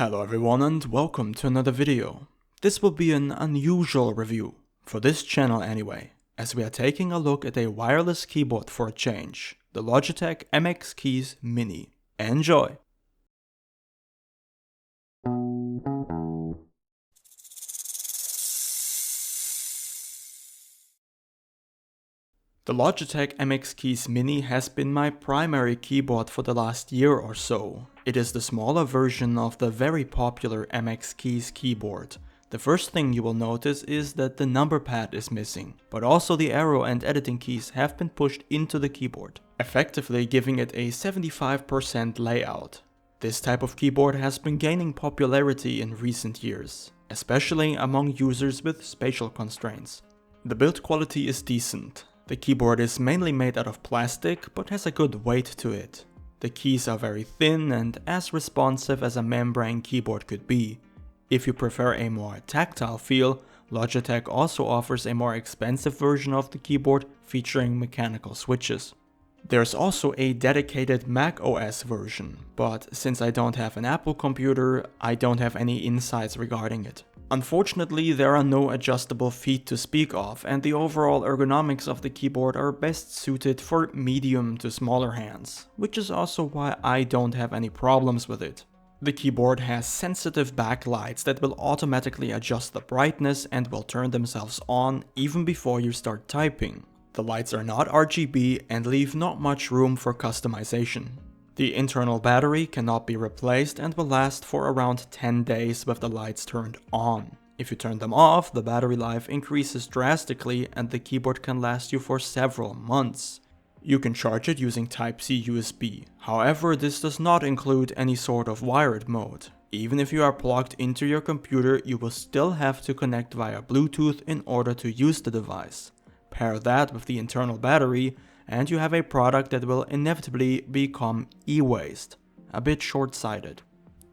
Hello everyone and welcome to another video. This will be an unusual review, for this channel anyway, as we are taking a look at a wireless keyboard for a change, the Logitech MX Keys Mini. Enjoy! The Logitech MX Keys Mini has been my primary keyboard for the last year or so. It is the smaller version of the very popular MX Keys keyboard. The first thing you will notice is that the number pad is missing, but also the arrow and editing keys have been pushed into the keyboard, effectively giving it a 75% layout. This type of keyboard has been gaining popularity in recent years, especially among users with spatial constraints. The build quality is decent. The keyboard is mainly made out of plastic, but has a good weight to it. The keys are very thin and as responsive as a membrane keyboard could be. If you prefer a more tactile feel, Logitech also offers a more expensive version of the keyboard featuring mechanical switches. There's also a dedicated Mac OS version, but since I don't have an Apple computer, I don't have any insights regarding it. Unfortunately, there are no adjustable feet to speak of, and the overall ergonomics of the keyboard are best suited for medium to smaller hands, which is also why I don't have any problems with it. The keyboard has sensitive backlights that will automatically adjust the brightness and will turn themselves on even before you start typing. The lights are not RGB and leave not much room for customization. The internal battery cannot be replaced and will last for around 10 days with the lights turned on. If you turn them off, the battery life increases drastically and the keyboard can last you for several months. You can charge it using Type-C USB. However, this does not include any sort of wired mode. Even if you are plugged into your computer, you will still have to connect via Bluetooth in order to use the device. Pair that with the internal battery, and you have a product that will inevitably become e-waste. A bit short-sighted.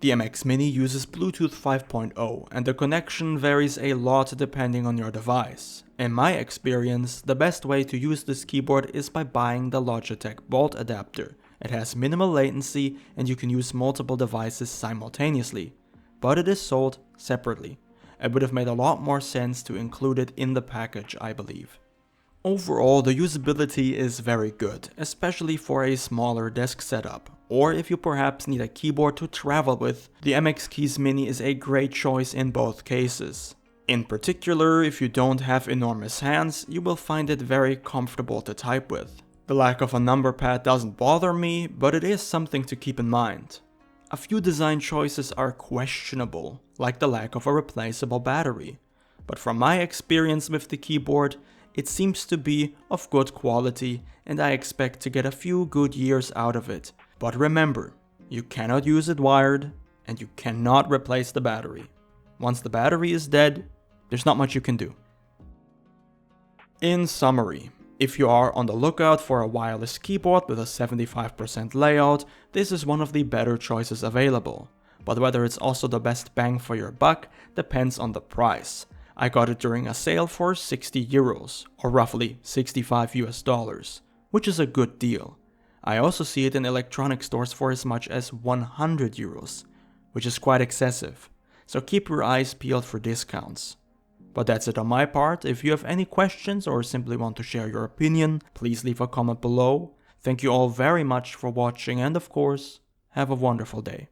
The MX Mini uses Bluetooth 5.0 and the connection varies a lot depending on your device. In my experience, the best way to use this keyboard is by buying the Logitech Bolt adapter. It has minimal latency and you can use multiple devices simultaneously, but it is sold separately. It would have made a lot more sense to include it in the package, I believe. Overall, the usability is very good, especially for a smaller desk setup, or if you perhaps need a keyboard to travel with, the MX Keys Mini is a great choice in both cases. In particular, if you don't have enormous hands, you will find it very comfortable to type with. The lack of a number pad doesn't bother me, but it is something to keep in mind. A few design choices are questionable, like the lack of a replaceable battery, but from my experience with the keyboard, it seems to be of good quality and I expect to get a few good years out of it. But remember, you cannot use it wired and you cannot replace the battery. Once the battery is dead, there's not much you can do. In summary, if you are on the lookout for a wireless keyboard with a 75% layout, this is one of the better choices available. But whether it's also the best bang for your buck depends on the price. I got it during a sale for 60 euros, or roughly 65 US dollars, which is a good deal. I also see it in electronic stores for as much as 100 euros, which is quite excessive, so keep your eyes peeled for discounts. But that's it on my part. If you have any questions or simply want to share your opinion, please leave a comment below. Thank you all very much for watching and of course, have a wonderful day.